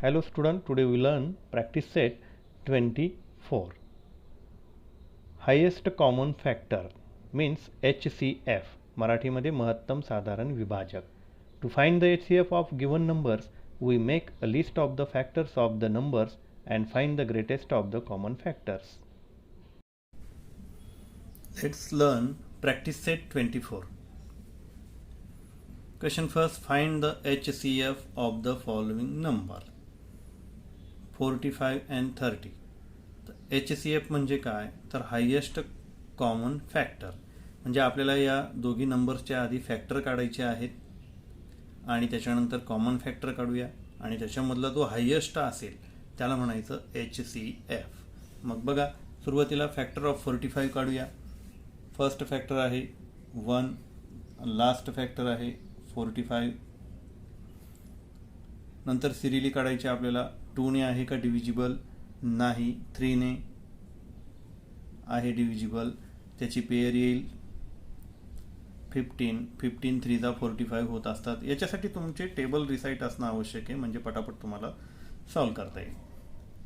Hello student, today we learn practice set 24. Highest common factor means HCF. Marathi मध्ये महत्तम साधारण विभाजक. To find the HCF of given numbers, we make a list of the factors of the numbers and find the greatest of the common factors. Let's learn practice set 24. Question first, find the HCF of the following number. 45 and 30. HCF म्हणजे काय तर highest common factor, म्हणजे आपल्याला या दोघी नंबर्सच्या आधी factor काढायचे आहेत आणि त्याच्यानंतर कॉमन फॅक्टर काढूया आणि त्याच्यामधला जो हायेस्ट असेल त्याला म्हणायचं HCF. मग बघा, सुरुवातीला फॅक्टर ऑफ 45 काढूया. फर्स्ट फॅक्टर आहे 1, लास्ट फॅक्टर आहे 45. नंतर सिरियली काढायचे आपल्याला. 2 ने आहे का डिव्हिजिबल? नाही. 3 ने आहे डिव्हिजिबल, त्याची पेअर येईल 15. 15 3 जा 45 होत असतात. याच्यासाठी तुमचे टेबल रिसाईट असणं आवश्यक आहे, म्हणजे पटापट तुम्हाला सॉल्व करता येईल.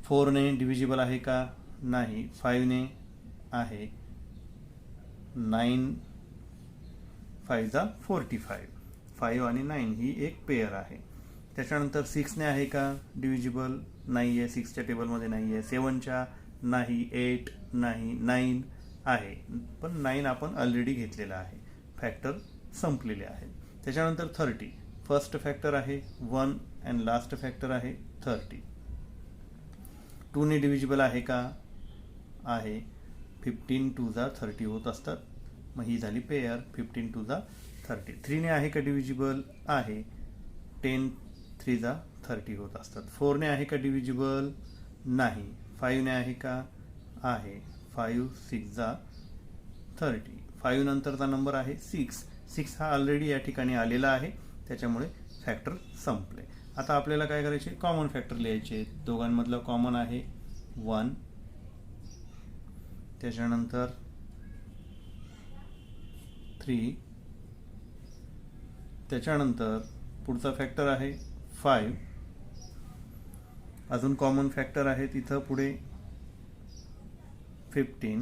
4 ने डिव्हिजिबल आहे का? नाही. 5 ने आहे. 9 5 जा 45. 5 आणि 9 ही एक पेअर आहे. त्याच्यानंतर 6 ने आहे का डिव्हिजिबल? नाही आहे. 6च्या टेबलमध्ये नाही आहे. 7च्या नाही. 8 नाही. 9 आहे, पण 9 आपण ऑलरेडी घेतलेला आहे. फॅक्टर संपलेले आहे. त्याच्यानंतर 30. फर्स्ट फॅक्टर आहे 1 अँड लास्ट फॅक्टर आहे 30. 2 ने डिव्हिजिबल आहे का? आहे. 15 2 जा 30 होत असतात, मग ही झाली पेअर 15 2 जा 30. 3 ने आहे का डिव्हिजिबल? आहे. 10 3 जा 30 होत असतात. 4 ने आहे का डिव्हिजिबल? नाही. 5 ने आहे का? आहे. 5 6 जा 30. 5 नंतरचा नंबर आहे 6. 6 हा ऑलरेडी या ठिकाणी आलेला आहे, त्याच्यामुळे फॅक्टर संपले. आता आपल्याला काय करायचे? कॉमन फॅक्टर लिहायचे. दोघांमधलं कॉमन आहे 1. त्याच्यानंतर 3. त्याच्यानंतर पुढचा फॅक्टर आहे 5. अजून कॉमन फॅक्टर आहे तिथं पुढे 15.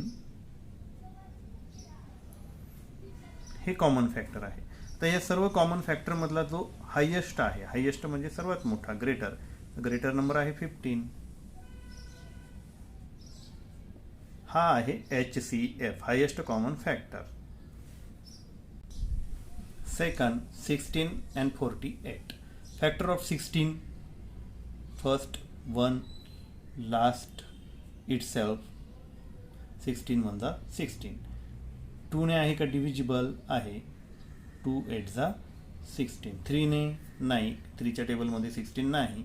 हे कॉमन फॅक्टर आहे. तर या सर्व कॉमन फॅक्टर मधला जो हायेस्ट आहे, हायेस्ट म्हणजे सर्वात मोठा, ग्रेटर नंबर आहे 15. हा आहे HCF, highest common factor. Second, 16 and 48. Factor of 16. First 1, last itself 16 1 जा 16. 2 ने आहे का डिव्हिजिबल? आहे. 2 8 जा 16. 3 ने नाही. 3च्या टेबलमध्ये 16 नाही.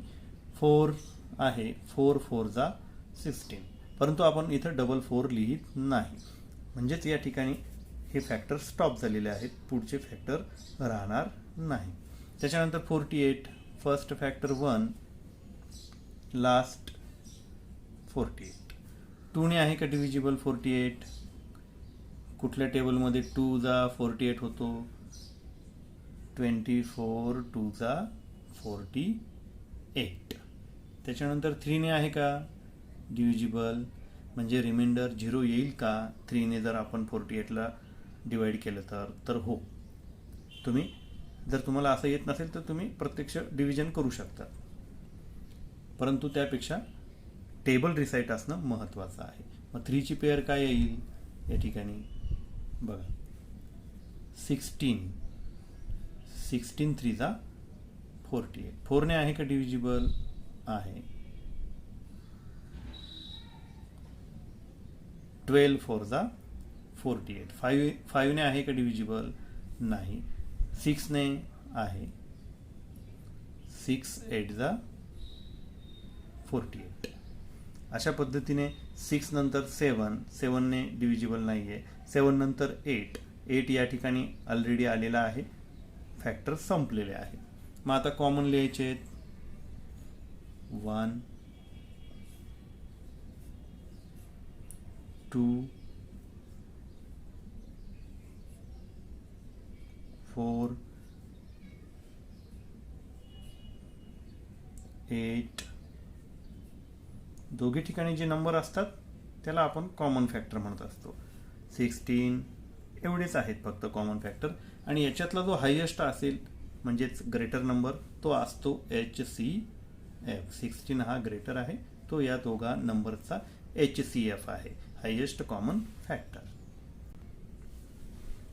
4 आहे. 4 4 जा 16. परंतु आपण इथं डबल 4 लिहित नाही, म्हणजेच या ठिकाणी हे फॅक्टर स्टॉप झालेले आहेत, पुढचे फॅक्टर राहणार नाही. त्याच्यानंतर 48. First factor 1, last 48. 2 ने आहे का डिव्हिजिबल 48? कुठल्या टेबलमध्ये 2 जा 48 होतो? 24 2 जा 48. त्याच्यानंतर 3 ने आहे का डिव्हिजिबल? म्हणजे रिमाइंडर 0 येईल का 3 ने जर आपण 48ला डिवाइड केलं तर हो. जर तुम्हाला असं येत नसेल तर तुम्ही प्रत्यक्ष डिव्हिजन करू शकता, परंतु त्यापेक्षा टेबल रिसाईट असणं महत्त्वाचं आहे. मग 3ची पेअर काय येईल या ठिकाणी? बघा, 16. 16 3 जा 48. 4 ने आहे का डिव्हिजिबल? आहे. 12 4 जा 48. 5 ने आहे का डिव्हिजिबल? नाही. 6 ने आहे. 6 8 जा 48. अशा पद्धतीने 6 नंतर 7 ने डिव्हिजिबल नाही आहे. 7 नंतर 8 या ठिकाणी ऑलरेडी आलेला आहे, फॅक्टर संपलेले आहे. मग आता कॉमन लिहायचे 1 2 4 8 दोघी ठिकाणी जे नंबर असतात त्याला आपण कॉमन फॅक्टर म्हणत असतो. 16 एवढेच आहेत फक्त कॉमन फॅक्टर, आणि याच्यातला जो हायेस्ट असेल म्हणजेच ग्रेटर नंबर तो असतो HCF. 16 हा ग्रेटर आहे, तो या दोघा नंबरचा HCF आहे, highest common factor.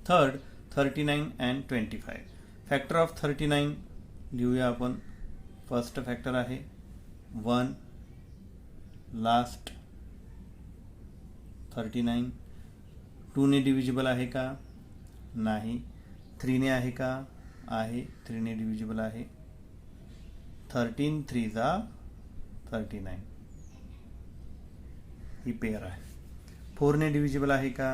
Third, 39 and 25. Factor of 39 लिहूया आपण. फर्स्ट फॅक्टर आहे 1 लास्ट 39. 2 ने डिव्हिजिबल आहे का? नाही. 3 ने आहे का? आहे. 3 ने डिव्हिजिबल आहे. 13 3 जा 39 ही पेअर आहे. 4 ने डिव्हिजिबल आहे का?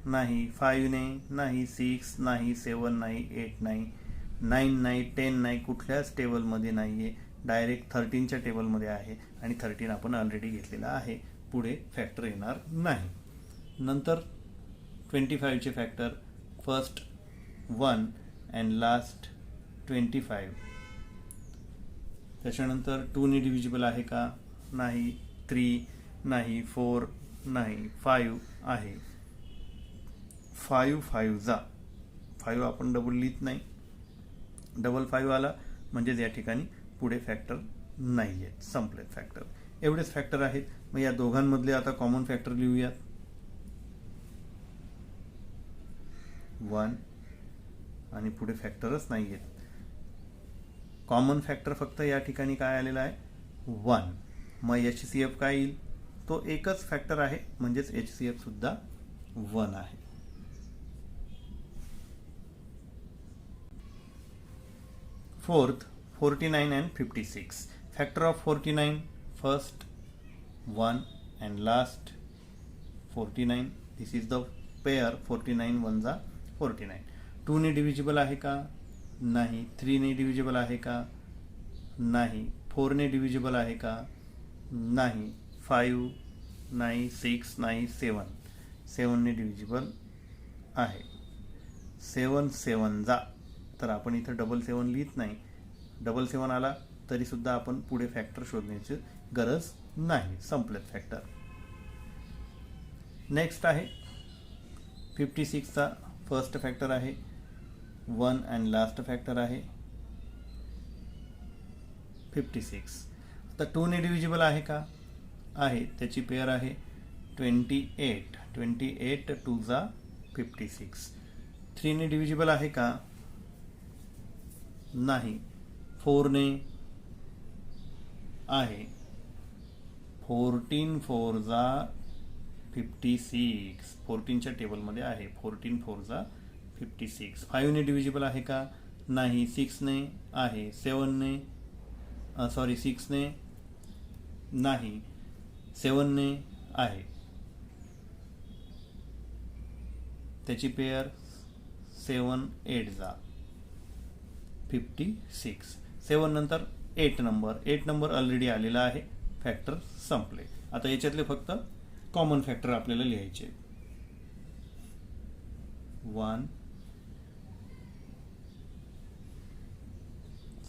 नाही. 5 ने नाही. 6 नाही. 7 नाही. 8 नाही. 9 नाही. 10 नाही. कुठल्याच टेबलमध्ये नाही आहे, डायरेक्ट 13च्या टेबलमध्ये आहे, आणि 13 आपण ऑलरेडी घेतलेला आहे, पुढे फॅक्टर येणार नाही. नंतर 25चे फॅक्टर फर्स्ट 1 अँड लास्ट 25. त्याच्यानंतर 2 ने डिव्हिजिबल आहे का? नाही. 3 नाही. 4 नाही. 5 आहे. 5 5 जा 5 आपण डबल लिहित नाही, डबल 5 आला म्हणजेच या ठिकाणी पुढे फॅक्टर नाही आहेत, संपलेत फॅक्टर. एवढेच फॅक्टर आहेत. मग या दोघांमधले आता कॉमन फॅक्टर लिहूयात. 1 आणि पुढे फॅक्टरच नाही आहेत. कॉमन फॅक्टर फक्त या ठिकाणी काय आलेला आहे? 1. मग HCF काय येईल? तो एकच फॅक्टर आहे, म्हणजेच HCF सुद्धा 1 आहे. Fourth, 49 and 56. Factor of 49 first 1 and last 49. This is the pair. 49 1 जा 49. 2 ने डिव्हिजिबल आहे का? नाही. 3 ने डिव्हिजिबल आहे का? नाही. 4 ने डिव्हिजिबल आहे का? नाही. 5 नाही. 6 नाही. 7 ने डिव्हिजिबल आहे. 7 7 जा, तर आपण इथं डबल 7 लिहित नाही. डबल 7 आला तरी सुद्धा आपण पुढे फॅक्टर शोधण्याची गरज नाही, संपलेत फॅक्टर. नेक्स्ट आहे 56चा फर्स्ट फॅक्टर आहे 1 अँड लास्ट फॅक्टर आहे 56. आता 2 ने डिव्हिजिबल आहे का? आहे. त्याची पेअर आहे 28. 28 2 जा 56. 3 ने डिव्हिजिबल आहे का? नाही. 4 ने आहे. 14 4 जा 56. 14च्या टेबलमध्ये आहे. 14 4 जा 56. 5 ने डिव्हिजिबल आहे का? नाही. 6 ने आहे. 6 ने नाही. 7 ने आहे. त्याची पेअर 7 8 जा 56. 7 नंतर 8 नंबर ऑलरेडी आलेला आहे, फॅक्टर संपले. आता याच्यातले फक्त कॉमन फॅक्टर आपल्याला लिहायचे. 1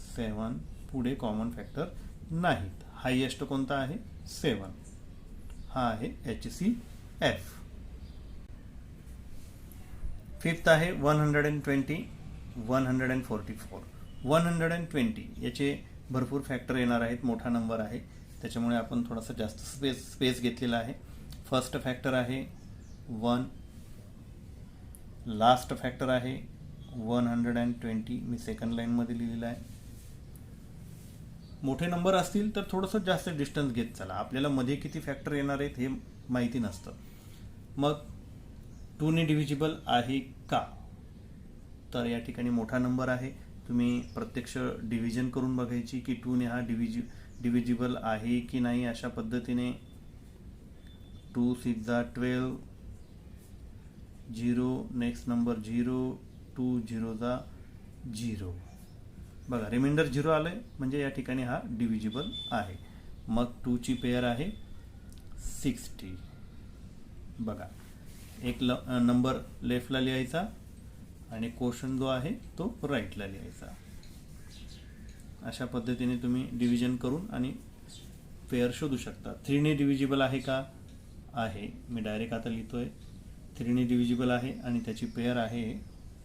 7 पुढे कॉमन फॅक्टर नाहीत. हायेस्ट कोणता आहे? 7. हा आहे HCF. फिफ्थ आहे 120 144. 120 याचे भरपूर फॅक्टर येणार आहेत, मोठा नंबर आहे, त्याच्यामुळे आपण थोडासा जास्त स्पेस घेतलेला आहे. फर्स्ट फॅक्टर आहे 1, लास्ट फॅक्टर आहे 120. मी सेकंड लाईनमध्ये लिहिलेला आहे. मोठे नंबर असतील तर थोडंसं जास्त डिस्टन्स घेत चला, आपल्याला मध्ये किती फॅक्टर येणार आहेत हे माहिती नसतं. मग 2 ने डिव्हिजिबल आहे का? तर या ठिकाणी मोठा नंबर आहे, तुम्ही प्रत्यक्ष डिव्हिजन करून बघायची की 2 ने हा डिव्हिजिबल आहे की नाही. अशा पद्धतीने 2 6 जा 12, 0 नेक्स्ट नंबर 0, 2 0 जा 0. बघा रिमाइंडर 0 आलंय म्हणजे या ठिकाणी हा डिव्हिजिबल आहे. मग 2 ची पेअर आहे 60. बघा एक नंबर लेफ्टला लिहायचा आणि क्वोशंट जो आहे तो राईटला लिहायचा. अशा पद्धतीने तुम्ही डिव्हिजन करून आणि पेअर शोधू शकता. 3ने डिव्हिजिबल आहे का? आहे. मी डायरेक्ट आता लिहितोय. 3ने डिव्हिजिबल आहे आणि त्याची पेअर आहे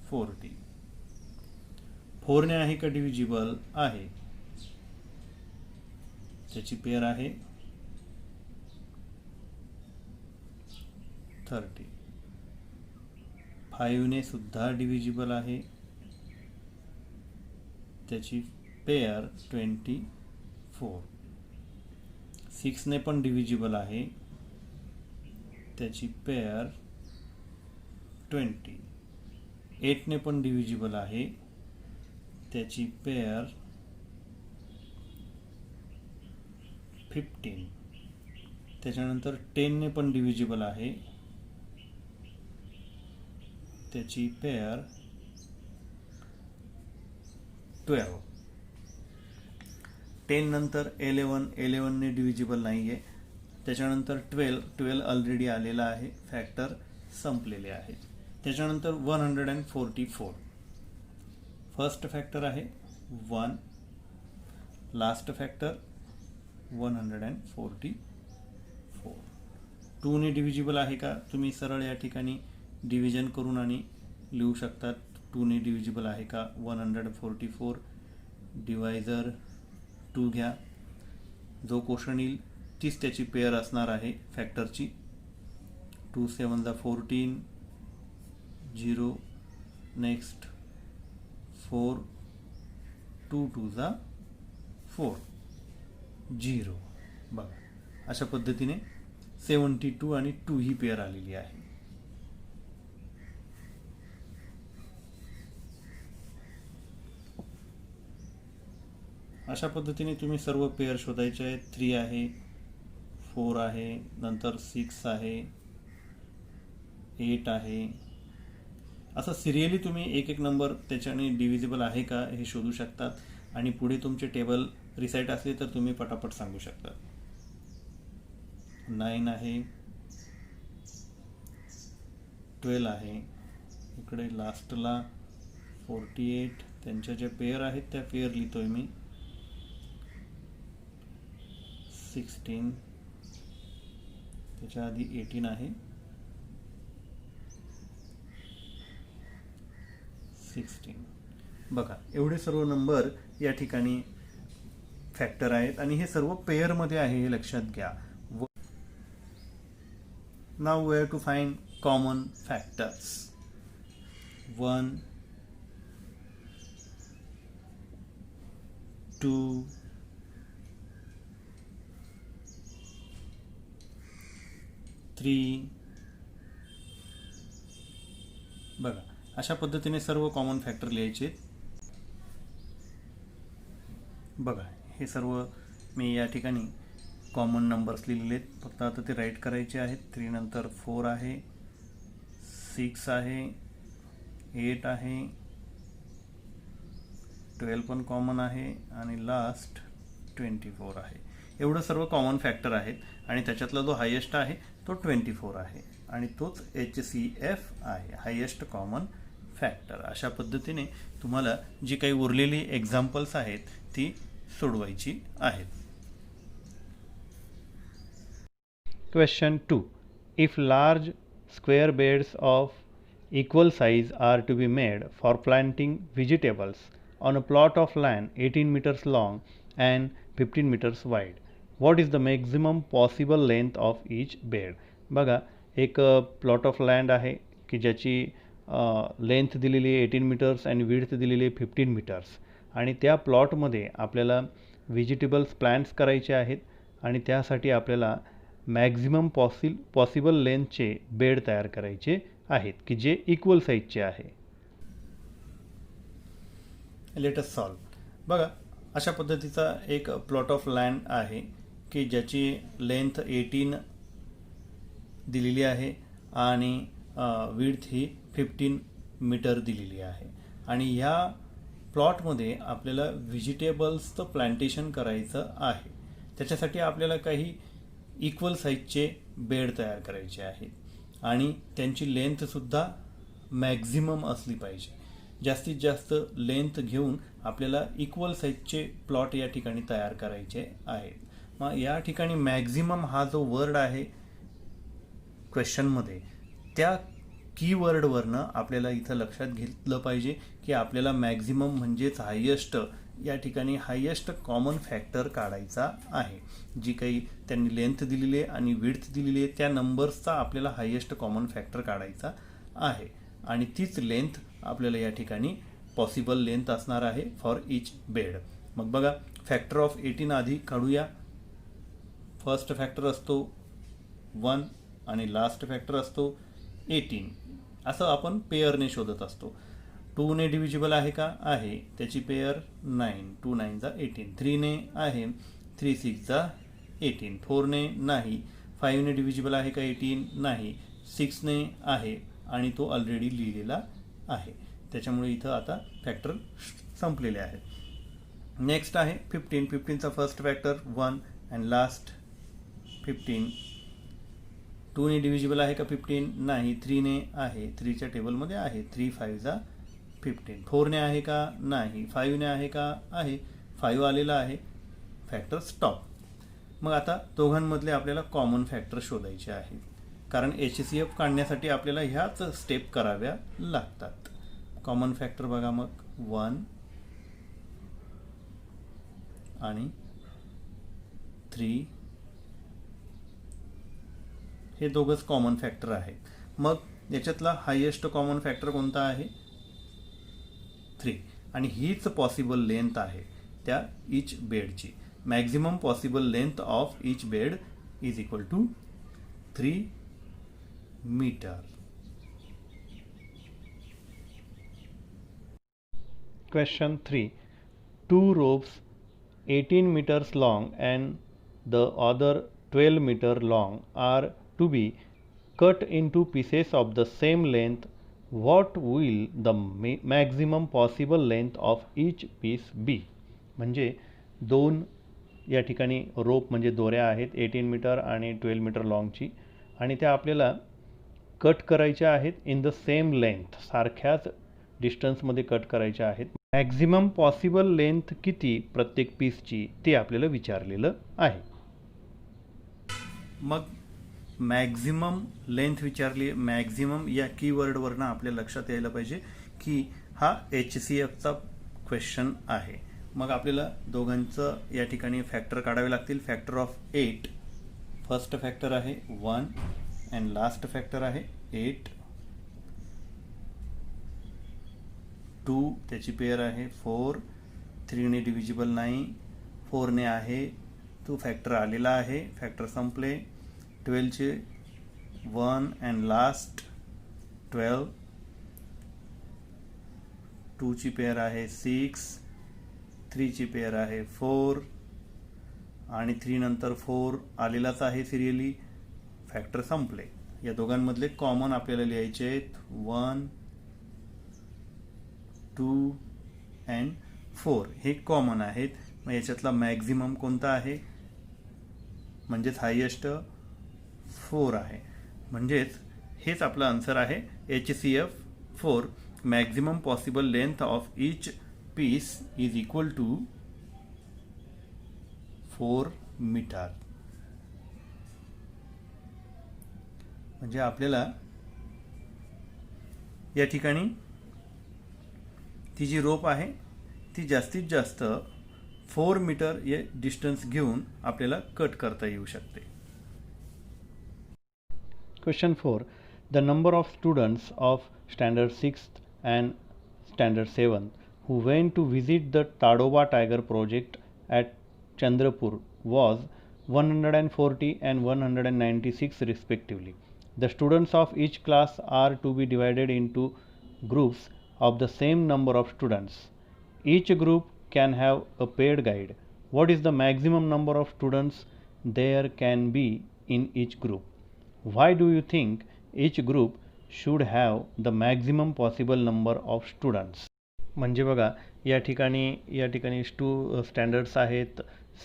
40. 4ने आहे का डिव्हिजिबल? आहे. त्याची पेअर आहे 30. 5ने सुद्धा डिव्हिजिबल आहे. त्याची पेअर 24. 6ने पण डिव्हिजिबल आहे. त्याची पेअर 20. 8ने पण डिव्हिजिबल आहे. त्याची पेअर 15. त्याच्यानंतर 10ने पण डिव्हिजिबल आहे. त्याची पेअर 12. 10 नंतर 11ने डिव्हिजिबल नाही आहे. त्याच्यानंतर 12 ऑलरेडी आलेला आहे. फॅक्टर संपलेले आहेत. त्याच्यानंतर 144. फर्स्ट फॅक्टर आहे 1. Last factor 144. 2ने डिव्हिजिबल आहे का? तुम्ही सरळ या ठिकाणी डिव्हिजन करून आणि लिहू शकतात. 2ने डिव्हिजिबल आहे का? 144 डिवायझर 2 घ्या. जो क्वेश्चन येईल तीच त्याची पेअर असणार आहे फॅक्टरची. 2 7 14. 0. नेक्स्ट 4. 2 2 4. 0. बघा अशा पद्धतीने 72 आणि 2 ही पेअर आलेली आहे. अशा पद्धतीने तुम्ही सर्व पेअर शोधायचे आहेत. 3 आहे, 4 आहे, नंतर 6 आहे, 8 आहे. असं सिरियली तुम्ही एक एक नंबर त्याच्याने डिव्हिजिबल आहे का हे शोधू शकतात आणि पुढे तुमचे टेबल रिसाईट असले तर तुम्ही पटापट सांगू शकता. 9 आहे, 12 आहे, इकडे लास्टला 48. त्यांच्या ज्या पेअर आहेत त्या पेअर लिहितोय मी. 16. त्याच्या आधी 18 आहे. 16. बघा एवढे सर्व नंबर या ठिकाणी फॅक्टर आहेत आणि हे सर्व पेअरमध्ये आहे हे लक्षात घ्या. Now we have to find common factors. 1 2 3. बघा अशा पद्धतीने सर्व कॉमन फॅक्टर लिहायचे. बघा हे सर्व मी या ठिकाणी कॉमन नंबर्स लिहिलेले आहेत. फक्त आता ते राईट करायचे आहेत. 3 नंतर 4 आहे, 6 आहे, 8 आहे, 12 पण कॉमन आहे आणि लास्ट 24 आहे. एवढं सर्व कॉमन फॅक्टर आहेत आणि त्याच्यातला जो हायेस्ट आहे तो 24 आहे आणि तोच HCF आहे, हायेस्ट कॉमन फॅक्टर. अशा पद्धतीने तुम्हाला जी काही उरलेली एक्झाम्पल्स आहेत ती सोडवायची आहेत. Question 2. If large square beds of equal size are to be made for planting vegetables on a plot of land 18 meters long and 15 meters wide, what is the maximum possible length of each bed? बघा एक plot of land आहे की ज्याची length दिलेली आहे 18 metres आणि width दिलेली आहे 15 मीटर्स आणि त्या प्लॉटमध्ये आपल्याला व्हेजिटेबल्स प्लांट्स करायचे आहेत आणि त्यासाठी आपल्याला मॅक्झिमम पॉसिबल लेंथचे बेड तयार करायचे आहेत की जे इक्वल साईजचे आहे. Let us solve. बघा अशा पद्धतीचा एक प्लॉट ऑफ लँड आहे की ज्याची लेंथ 18 दिलेली आहे आणि विड्थ ही 15 मीटर दिलेली आहे आणि ह्या प्लॉटमध्ये आपल्याला व्हेजिटेबल्सचं प्लांटेशन करायचं आहे. त्याच्यासाठी आपल्याला काही इक्वल साईजचे बेड तयार करायचे आहेत आणि त्यांची लेंथसुद्धा मॅक्झिमम असली पाहिजे. जास्तीत जास्त लेंथ घेऊन आपल्याला इक्वल साईजचे प्लॉट या ठिकाणी तयार करायचे आहेत. मग या ठिकाणी मॅक्झिमम हा जो वर्ड आहे क्वेश्चनमध्ये, त्या कीवर्डवरनं आपल्याला इथं लक्षात घेतलं पाहिजे की आपल्याला मॅक्झिमम म्हणजेच हायेस्ट, या ठिकाणी हायेस्ट कॉमन फॅक्टर काढायचा आहे. जी काही त्यांनी लेंथ दिलेली आहे आणि विड्थ दिलेली आहे त्या नंबर्सचा आपल्याला हायेस्ट कॉमन फॅक्टर काढायचा आहे आणि तीच लेंथ आपल्याला या ठिकाणी पॉसिबल लेंथ असणार आहे फॉर इच बेड. मग बघा, फॅक्टर ऑफ 18 आधी काढूया. फर्स्ट फॅक्टर असतो 1 आणि लास्ट फॅक्टर असतो 18. असं आपण पेअरने शोधत असतो. 2 ने डिव्हिजिबल आहे का? आहे. त्याची पेअर 9. 2 9 जा 18. 3 ने आहे. 3 6 जा 18. 4 ने नाही. 5 ने डिव्हिजिबल आहे का 18? नाही. 6 ने आहे आणि तो ऑलरेडी लिहिलेला आहे. त्याच्यामुळे इथं आता फॅक्टर संपलेले आहेत. नेक्स्ट आहे 15. 15चा फर्स्ट फॅक्टर 1 अँड लास्ट 15. 2 ने डिव्हिजिबल आहे का 15? नाही. 3 ने आहे. 3च्या टेबलमध्ये आहे. 3 5 जा 15. 4 ने आहे का? नाही. 5 ने आहे का? आहे. 5 आलेला आहे. Factor stop. मग आता दोघांमधले आपल्याला कॉमन फॅक्टर शोधायचे आहेत, कारण HCF काढण्यासाठी आपल्याला ह्याच स्टेप कराव्या लागतात. कॉमन फॅक्टर बघा, मग 1 आणि 3 हे दोघंच कॉमन फॅक्टर आहेत. मग याच्यातला हायेस्ट कॉमन फॅक्टर कोणता आहे? 3. आणि हीच पॉसिबल लेंथ आहे त्या इच बेडची. Maximum possible length of each bed is equal to 3 metre. Question 3. Two ropes 18 meters long and the other 12 meter long are to be cut into pieces of the same length. What will the maximum possible length of each piece be? म्हणजे दोन या ठिकाणी रोप म्हणजे दोऱ्या आहेत 18 metre आणि 12 metre लॉंगची, आणि त्या आपल्याला कट करायच्या आहेत इन द सेम लेंथ, सारख्याच डिस्टन्समध्ये कट करायच्या आहेत. मॅक्झिमम पॉसिबल लेंथ किती प्रत्येक पीसची ते आपल्याला विचारलेलं आहे. मग मॅक्झिमम लेंथ विचारली. मॅक्झिमम या कीवर्डवरनं आपल्या लक्षात यायला पाहिजे की हा HCFचा क्वेश्चन आहे. मग आपल्याला दोघांचं या ठिकाणी फॅक्टर काढावे लागतील. फॅक्टर ऑफ 8, फर्स्ट फॅक्टर आहे 1 अँड लास्ट फॅक्टर आहे 8. 2 त्याची पेअर आहे 4. 3 ने डिव्हिजिबल नाही. 4 ने आहे. तो फॅक्टर आलेला आहे. फॅक्टर संपले. 12चे 1 अँड लास्ट 12. 2 ची पेअर आहे 6. 3 ची पेअर आहे 4 आणि 3 नंतर 4 आलेलाच आहे सिरियली. फॅक्टर संपले. या दोघांमधले कॉमन आपल्याला लिहायचे आहेत 1 2 अँड 4. हे कॉमन आहेत. मग याच्यातला मॅक्झिमम कोणता आहे? म्हणजेच हायेस्ट 4 आहे. म्हणजेच हेच आपलं आन्सर आहे HCF 4. Maximum possible length of each piece is equal to 4 metre. म्हणजे आपल्याला या ठिकाणी ती जी रोप आहे ती जास्तीत जास्त 4 मीटर हे डिस्टन्स घेऊन आपल्याला कट करता येऊ शकते. Question 4. The number of students of Standard 6th and Standard 7th who went to visit the Tadoba Tiger project at Chandrapur was 140 and 196 respectively. The students of each class are to be divided into groups of the same number of students. Each group can have a paid guide. What is the maximum number of students there can be in each group? Why do you think each group should have the maximum possible number of students? म्हणजे बघा, या ठिकाणी standards आहेत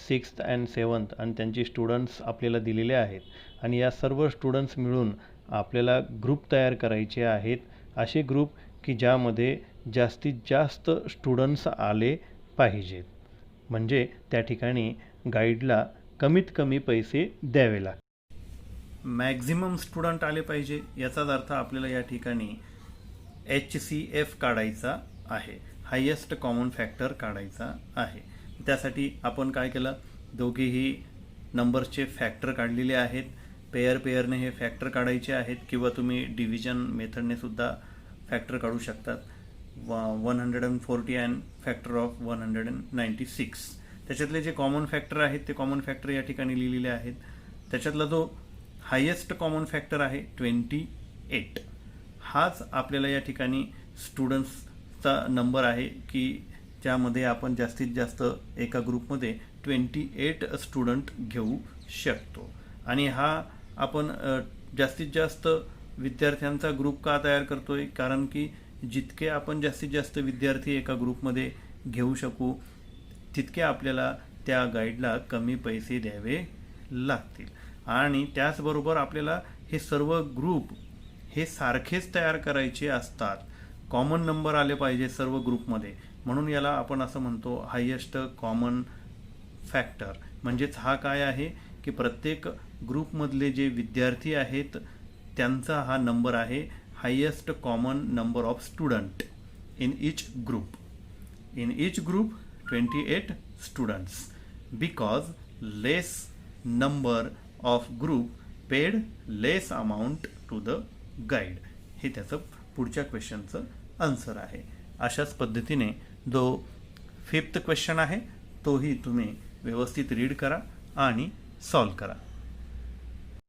6th and 7th आणि त्यांचे students आपल्याला दिलेले आहेत, आणि या सर्व स्टुडंट्स मिळून आपल्याला ग्रुप तयार करायचे आहेत. असे ग्रुप की ज्यामध्ये जास्तीत जास्त स्टुडंट्स आले पाहिजेत. म्हणजे त्या ठिकाणी गाईडला कमीत कमी पैसे द्यावे लागतील. मॅक्झिमम स्टुडंट आले पाहिजे याचाच अर्थ आपल्याला या ठिकाणी HCF काढायचा आहे, हायेस्ट कॉमन फॅक्टर काढायचा आहे. त्यासाठी आपण काय केलं, दोघेही नंबर्सचे फॅक्टर काढलेले आहेत. पेअरने हे फॅक्टर काढायचे आहेत किंवा तुम्ही डिव्हिजन मेथडने सुद्धा फॅक्टर काढू शकतात. 140 अँड फॅक्टर ऑफ 196. त्याच्यातले जे कॉमन फॅक्टर आहेत ते कॉमन फॅक्टर या ठिकाणी लिहिलेले आहेत. त्याच्यातला जो हायेस्ट कॉमन फॅक्टर आहे 28, हाच आपल्याला या ठिकाणी स्टुडंट्सचा नंबर आहे की ज्यामध्ये आपण जास्तीत जास्त एका ग्रुपमध्ये 28 स्टुडंट घेऊ शकतो. आणि हा आपण जास्तीत जास्त विद्यार्थ्यांचा ग्रुप का तयार करतोय, कारण की जितके आपण जास्तीत जास्त विद्यार्थी एका ग्रुपमध्ये घेऊ शकू तितके आपल्याला त्या गाईडला कमी पैसे द्यावे लागतील. आणि त्याचबरोबर आपल्याला हे सर्व ग्रुप हे सारखेच तयार करायचे असतात. कॉमन नंबर आले पाहिजे सर्व ग्रुपमध्ये, म्हणून याला आपण असं म्हणतो हायेस्ट कॉमन फॅक्टर. म्हणजेच हा काय आहे की प्रत्येक ग्रुपमधले जे विद्यार्थी आहेत त्यांचा हा नंबर आहे highest common number of student in each group. In each group 28 students because less number of group paid less amount to the guide. हे त्याचं पुढच्या क्वेश्चनचं आन्सर आहे. अशाच पद्धतीने जो 5th क्वेश्चन आहे तोही तुम्ही व्यवस्थित रीड करा आणि सॉल्व करा.